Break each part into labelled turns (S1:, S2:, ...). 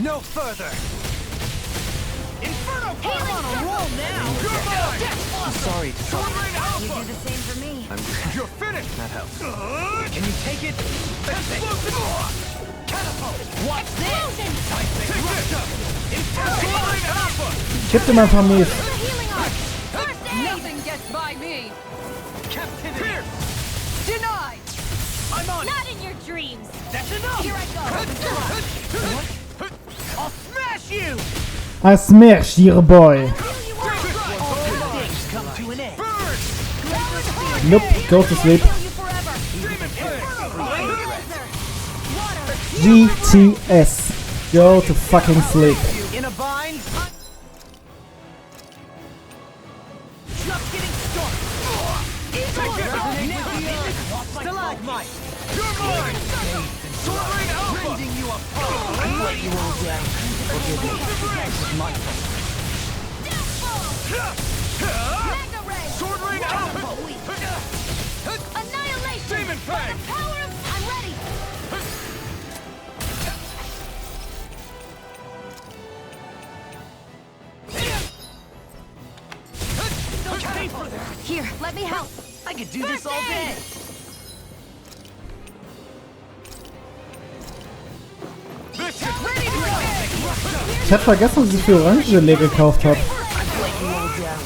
S1: No further. Inferno
S2: Healing
S1: on a roll now. You're mine.
S2: I'm
S1: sorry to trouble
S2: You do the same for me.
S1: You're finished. That helps. Can you take it? Explosive. Catapult. What's
S2: Explosion!
S1: Take this. Inferno Alpha.
S3: Gib dir mal ein paar Mies.
S2: Healing arc! First aid!
S4: Nothing gets by me.
S1: Captivity. Pierce.
S2: Denied!
S1: I'm on.
S2: Not in your dreams!
S1: That's enough.
S2: Here I go!
S1: I'll smash you.
S3: I smash your boy.
S2: Here you are!
S1: All things come to an end. Burn.
S3: Nope, go to sleep.
S2: Heal you forever!
S1: Demon Fang.
S2: Water!
S3: GTS. Go to fucking sleep.
S1: In a bind. Just getting started. Stalagmite. You're mine. Sword Rain Alpha. Rending you apart. I let you all down. Forgive me. This is my fault.
S2: Mega Ray!
S1: Sword Rain Alpha.
S2: Annihilation!
S1: Demon Fang.
S2: The power of... I'm ready! Here, let me help!
S1: I could do this all day. This is ready to go.
S3: Ich hab vergessen, dass ich für Orangengelee gekauft habe.
S1: I'll let you all down.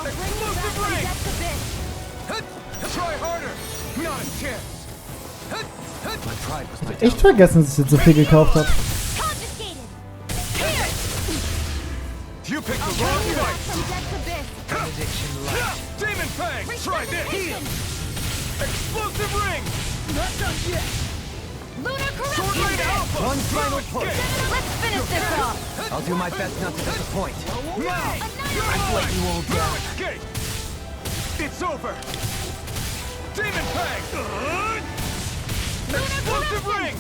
S1: Explosive ring. Try harder. Not a chance. My pride was my
S3: Echt vergessen, dass ich jetzt so viel gekauft habe.
S2: Confiscated!
S1: You picked the wrong fight.
S2: From Death's Abyss!
S1: Benediction light. Demon Fang. Try this. Explosive ring. Not done yet.
S2: Lunar
S1: Sword
S2: corruption!
S1: Rain Alpha. One final push.
S2: Let's finish this off!
S1: I'll do my best not to disappoint. Now,
S2: Annihilate!
S1: let you all down. Escape. It's over. Demon Fang. Explosive ring.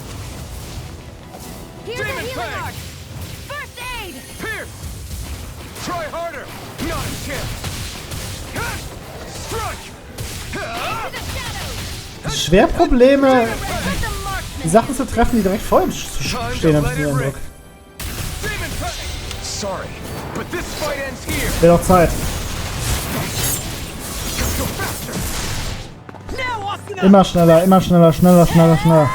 S2: Here's a
S1: Demon
S2: healing
S1: Fang.
S2: arc! First aid!
S1: Pierce. Try harder. Not a chance. Strike.
S2: To the shadows!
S3: Schwer Probleme,
S2: Let the marksman!
S3: die Sachen zu treffen, die direkt vor ihm stehen, hab ich den Eindruck.
S1: Demon Fang. Sorry, but this fight ends here.
S3: Wäre doch Zeit.
S1: Go faster. Now, Austin.
S3: Immer schneller, immer schneller, schneller, schneller, schneller.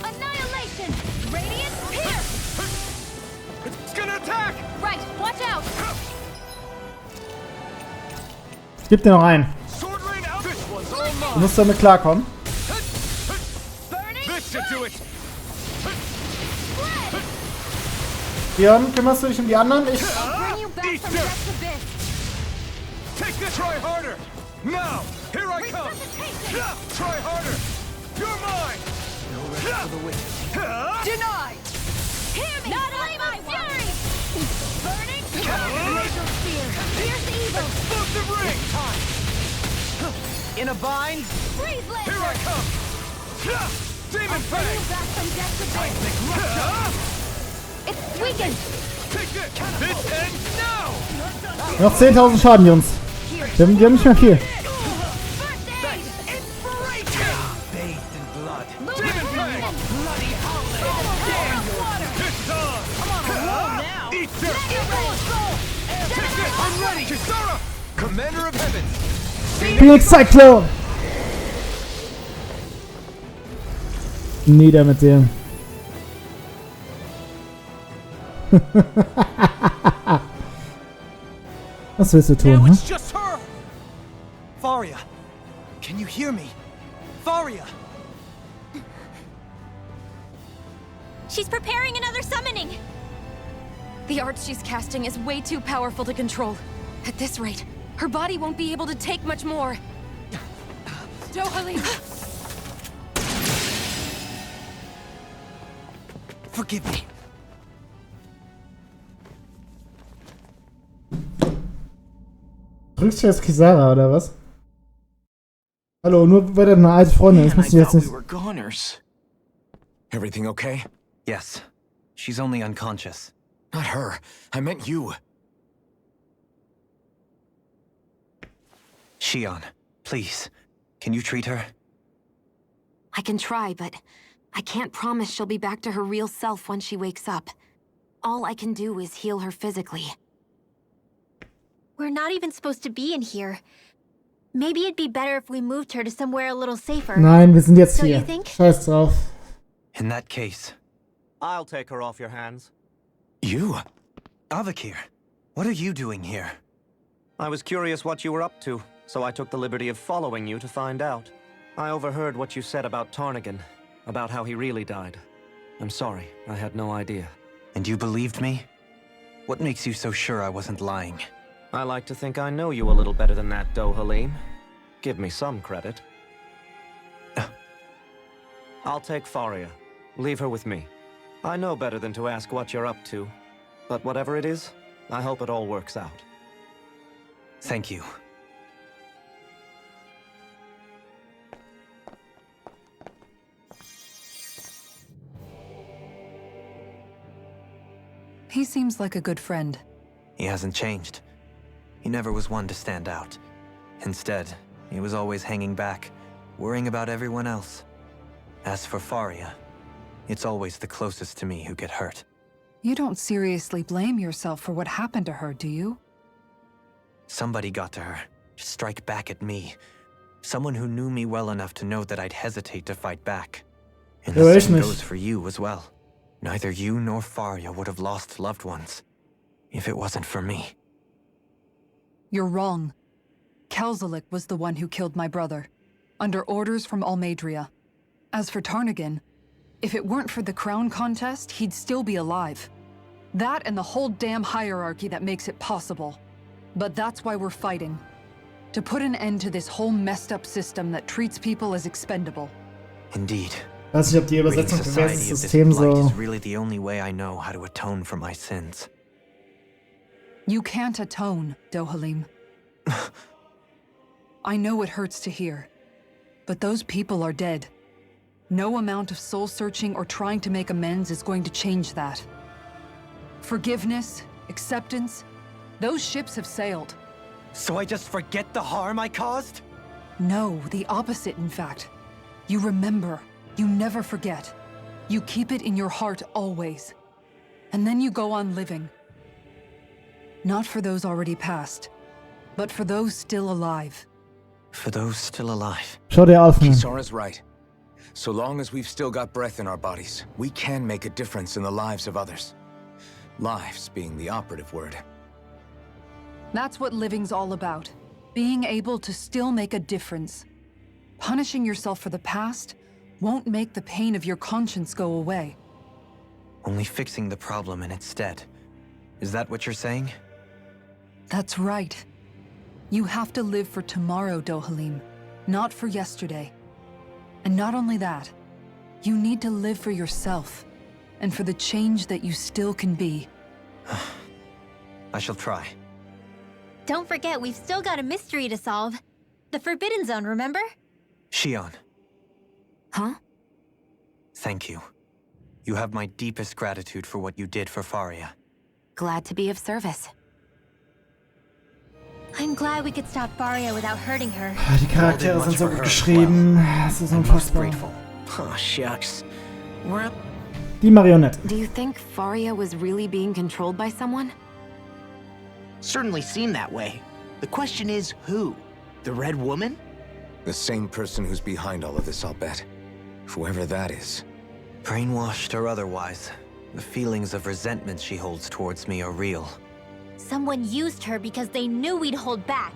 S2: Annihilation! Radiant pierce!
S1: It's gonna attack.
S2: Right, watch out!
S3: Gib dir noch einen.
S1: Sword Rain out. This one's all
S3: Du
S1: mine.
S3: musst damit klarkommen.
S2: Burning
S1: This should do it.
S2: Spread!
S3: Dion, kümmerst du dich um die anderen? Ich...
S2: Bring you back from Death's Abyss!
S1: Take this. Try harder. Now, here I come.
S2: Resuscitation!
S1: Try harder. You're mine. No rest for the wicked.
S2: Denied! Hear me! Not flame of fury! Burning Laser spear! Here's the evil!
S1: Explosive ring. Time. In a bind.
S2: Freeze laser!
S1: Here I come. Demon
S2: Bring you
S1: Fang.
S2: back from Death's Abyss! It's weakened!
S1: Take this. This ends now.
S3: Noch 10.000 Schaden, Jungs. Wir haben nicht mehr viel.
S2: First aid!
S1: Inspiration. Bathed in blood.
S2: Lunar corruption!
S1: Bloody howling.
S2: Power of water!
S1: It's on. I'm on a roll now. Eat this.
S2: Mega ray!
S1: Take this. I'm ready. Kisara. Commander of Heavens.
S3: Big Cyclone! Nieder mit dem. Was willst du tun,
S1: Now
S3: hm?
S1: it's just her. Faria, can you hear me? Faria.
S2: She's preparing another summoning! The art she's casting is way too powerful to control. At this rate, her body won't be able to take much more. Dohalim!
S1: Forgive me.
S3: Drückst du jetzt Kisara, oder was? Hallo, nur weil er eine alte Freundin ist, musst du jetzt nicht...
S5: We were goners. Everything okay?
S6: Yes. She's only unconscious.
S4: Not her. I meant you.
S5: Shion, please. Can you treat her?
S2: I can try, but I can't promise she'll be back to her real self when she wakes up. All I can do is heal her physically.
S6: We're not even supposed to be in here. Maybe it'd be better if we moved her to somewhere a little safer.
S3: Nein, wir sind jetzt
S6: Don't you
S3: hier.
S6: think?
S3: Scheiß drauf.
S5: In that case...
S1: I'll take her off your hands.
S5: You? Avakir, what are you doing here?
S1: I was curious what you were up to, so I took the liberty of following you to find out. I overheard what you said about Tarnigan, about how he really died. I'm sorry, I had no idea.
S5: And you believed me? What makes you so sure I wasn't lying?
S1: I like to think I know you a little better than that, Dohalim. Give me some credit. I'll take Faria. Leave her with me. I know better than to ask what you're up to. But whatever it is, I hope it all works out.
S5: Thank you.
S7: He seems like a good friend.
S5: He hasn't changed. He never was one to stand out. Instead, he was always hanging back, worrying about everyone else. As for Faria, it's always the closest to me who get hurt.
S7: You don't seriously blame yourself for what happened to her, do you?
S5: Somebody got to her, to strike back at me. Someone who knew me well enough to know that I'd hesitate to fight back. And
S3: Ja,
S5: the
S3: ich
S5: same
S3: nicht.
S5: goes for you as well. Neither you nor Faria would have lost loved ones, if it wasn't for me.
S7: You're wrong. Kelzelik was the one who killed my brother, under orders from Almadria. As for Tarnigan, if it weren't for the crown contest, he'd still be alive. That and the whole damn hierarchy that makes it possible. But that's why we're fighting. To put an end to this whole messed up system that treats people as expendable.
S5: Indeed.
S3: Weiß nicht, ob die
S5: Ridding
S3: Übersetzung für
S5: society
S3: welches
S5: of this
S3: System
S5: blight
S3: so...
S5: is really the only way I know how to atone for my sins.
S7: You can't atone, Dohalim. I know it hurts to hear, but those people are dead. No amount of soul-searching or trying to make amends is going to change that. Forgiveness, acceptance, those ships have sailed.
S5: So I just forget the harm I caused?
S7: No, the opposite, in fact. You remember. You never forget. You keep it in your heart always. And then you go on living. Not for those already past, but for those still alive.
S5: For those still alive.
S3: Schau dir auf, Mann.
S4: Kisara's right. So long as we've still got breath in our bodies, we can make a difference in the lives of others. Lives being the operative word.
S7: That's what living's all about. Being able to still make a difference. Punishing yourself for the past won't make the pain of your conscience go away.
S5: Only fixing the problem in its stead. Is that what you're saying?
S7: That's right. You have to live for tomorrow, Dohalim, not for yesterday. And not only that, you need to live for yourself, and for the change that you still can be.
S5: I shall try.
S6: Don't forget, we've still got a mystery to solve. The Forbidden Zone, remember?
S5: Shion,
S2: Huh?
S5: thank you. You have my deepest gratitude for what you did for Faria.
S2: Glad to be of service.
S6: I'm glad we could stop Faria without hurting her.
S3: Die Charaktere sind so gut geschrieben. Es ist unfassbar.
S5: Grateful. Oh, shucks. Well,
S3: Die Marionette.
S2: Do you think Faria was really being controlled by someone?
S8: Certainly seemed that way. The question is, who? The Red Woman?
S4: The same person who's behind all of this, I'll bet. Whoever that is.
S5: brainwashed or otherwise, the feelings of resentment she holds towards me are real.
S6: Someone used her because they knew we'd hold back.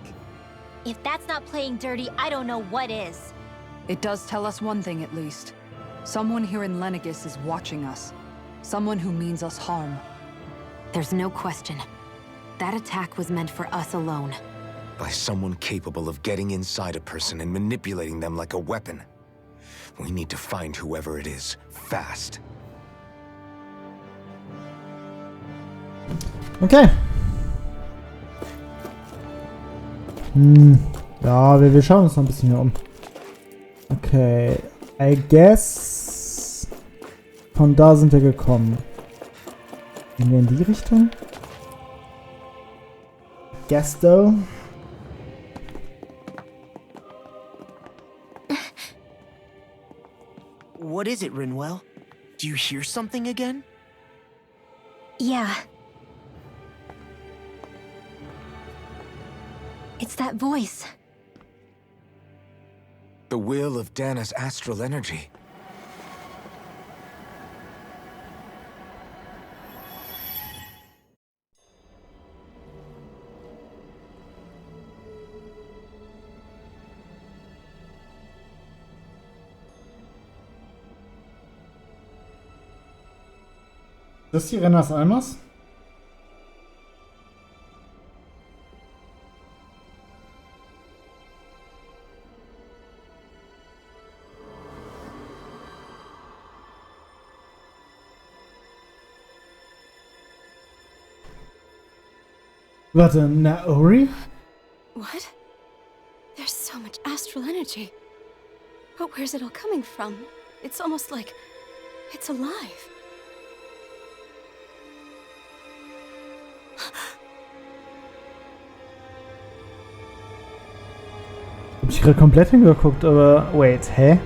S6: If that's not playing dirty, I don't know what is.
S7: It does tell us one thing at least. Someone here in Lenegis is watching us. Someone who means us harm.
S2: There's no question. That attack was meant for us alone.
S4: By someone capable of getting inside a person and manipulating them like a weapon. We need to find whoever it is, fast.
S3: Okay. Ja, wir schauen uns noch ein bisschen hier um. Okay. I guess... Von da sind wir gekommen. Gehen wir in die Richtung? Guess though.
S8: What is it, Rinwell? Do you hear something again?
S6: Yeah. It's that voice.
S4: The will of Dana's astral energy.
S3: Das ist die Renners Almas? Warte, Naori?
S2: What? There's so much astral energy. But where's it all coming from? It's almost like it's alive.
S3: Hab ich gerade komplett hingeguckt, aber wait, hä?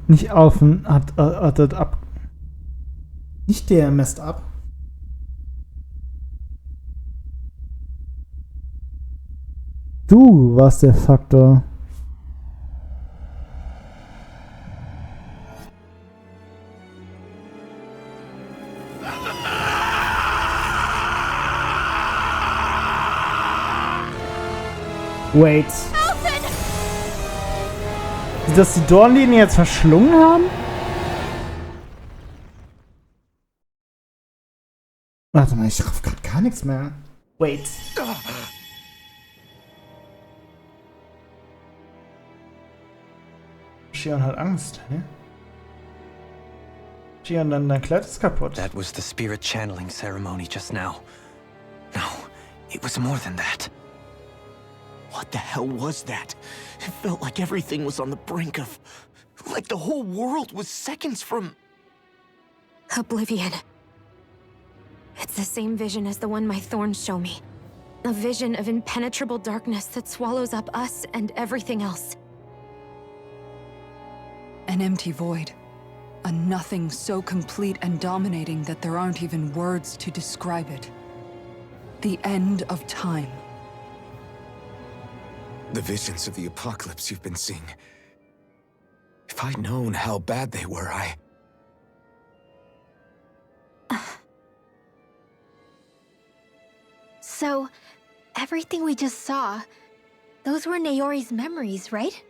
S3: Nicht auf, hat ab. Nicht der messt ab. Du warst der Faktor. Wait. Dass die Dornlinien jetzt verschlungen haben? Warte mal, ich raff grad gar nichts mehr. Wait. Shion hat Angst, hä? Shion, dein Kleid ist kaputt.
S5: That was the spirit channeling ceremony just now. No, it was more than that.
S8: What the hell was that? It felt like everything was on the brink of... like the whole world was seconds from...
S2: Oblivion. It's the same vision as the one my thorns show me. A vision of impenetrable darkness that swallows up us and everything else.
S7: An empty void. A nothing so complete and dominating that there aren't even words to describe it. The end of time.
S4: The visions of the apocalypse you've been seeing. If I'd known how bad they were,
S6: So, everything we just saw, those were Naori's memories, right?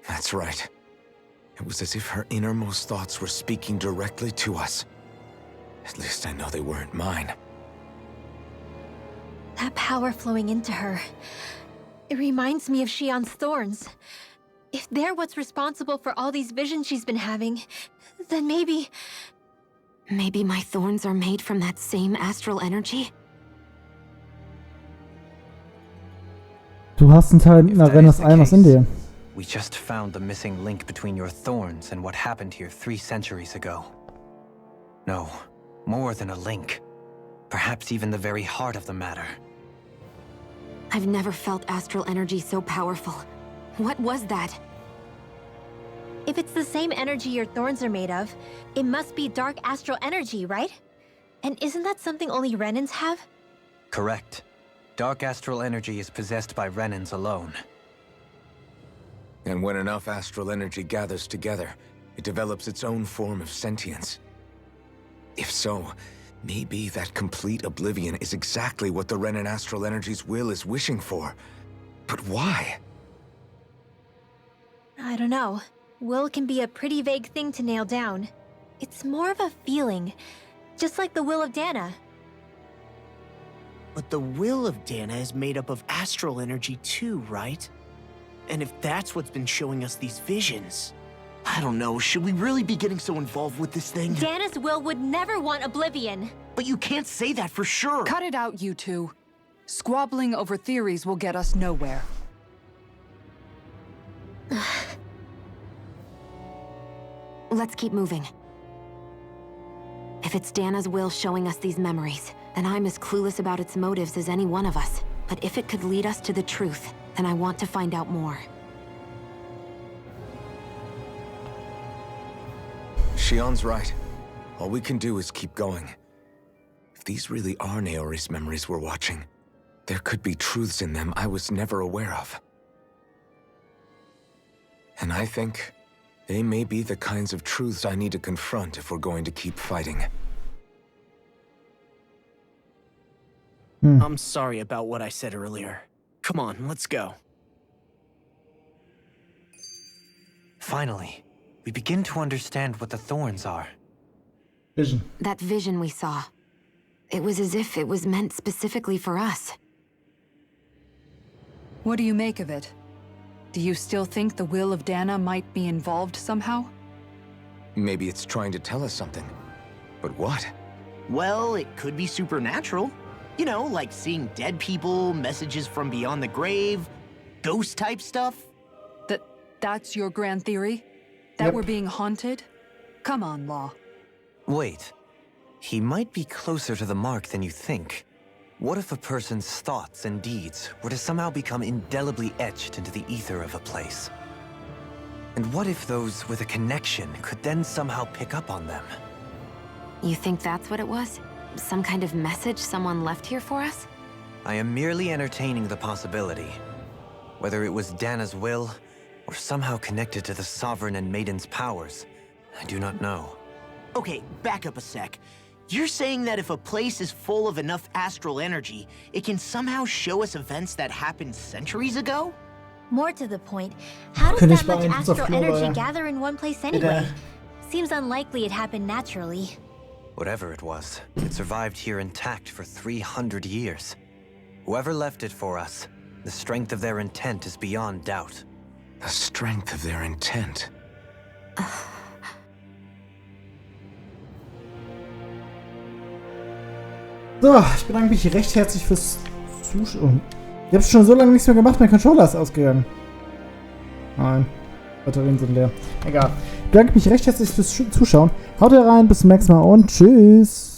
S4: That's right. It was as if her innermost thoughts were speaking directly to us. At least I know they weren't mine.
S6: That power flowing into her. It reminds me of Shion's thorns. If they're what's responsible for all these visions she's been having, then maybe...
S2: Maybe my thorns are made from that same astral energy?
S3: Du hast einen Teil einer Renners Almas in dir.
S5: We just found the missing link between your thorns and what happened here 3 centuries ago. No, more than a link. Perhaps even the very heart of the matter.
S2: I've never felt astral energy so powerful. What was that?
S6: If it's the same energy your thorns are made of, it must be dark astral energy, right? And isn't that something only Renans have?
S5: Correct. Dark astral energy is possessed by Renans alone.
S4: And when enough astral energy gathers together, it develops its own form of sentience. If so, maybe that complete oblivion is exactly what the Renan astral energy's will is wishing for. But why?
S6: I don't know. Will can be a pretty vague thing to nail down. It's more of a feeling. Just like the will of Dana.
S8: But the will of Dana is made up of astral energy too, right? And if that's what's been showing us these visions... I don't know, should we really be getting so involved with this thing?
S6: Dana's will would never want Oblivion.
S8: But you can't say that for sure.
S7: Cut it out, you two. Squabbling over theories will get us nowhere.
S2: Let's keep moving. If it's Dana's will showing us these memories, then I'm as clueless about its motives as any one of us. But if it could lead us to the truth, then I want to find out more.
S4: Shion's right. All we can do is keep going. If these really are Naori's memories we're watching, there could be truths in them I was never aware of. And I think they may be the kinds of truths I need to confront if we're going to keep fighting.
S8: I'm sorry about what I said earlier. Come on, let's go.
S5: Finally, we begin to understand what the thorns are.
S3: Vision.
S2: That vision we saw. It was as if it was meant specifically for us.
S7: What do you make of it? Do you still think the will of Dana might be involved somehow?
S4: Maybe it's trying to tell us something. But what?
S8: Well, it could be supernatural. You know, like seeing dead people, messages from beyond the grave, ghost-type stuff.
S7: That's your grand theory? That
S3: Yep.
S7: we're being haunted? Come on, Law.
S5: Wait. He might be closer to the mark than you think. What if a person's thoughts and deeds were to somehow become indelibly etched into the ether of a place? And what if those with a connection could then somehow pick up on them?
S2: You think that's what it was? Some kind of message someone left here for us?
S5: I am merely entertaining the possibility. Whether it was Dana's will, or somehow connected to the Sovereign and Maiden's powers, I do not know.
S8: Okay, back up a sec. You're saying that if a place is full of enough astral energy, it can somehow show us events that happened centuries ago?
S6: More to the point, how does
S3: König
S6: that much
S3: beeindruckt auf
S6: astral
S3: Flora,
S6: energy
S3: ja.
S6: gather in one place anyway? Seems unlikely it happened naturally.
S5: Whatever it was, it survived here intact for 300 years. Whoever left it for us, the strength of their intent is beyond doubt.
S4: The strength of their intent.
S3: So, ich bedanke mich recht herzlich fürs Zuschauen. Ich habe schon so lange nichts mehr gemacht, mein Controller ist ausgegangen. Nein, Batterien sind leer. Egal. Ich bedanke mich recht herzlich fürs Zuschauen. Haut rein, bis zum nächsten Mal und tschüss.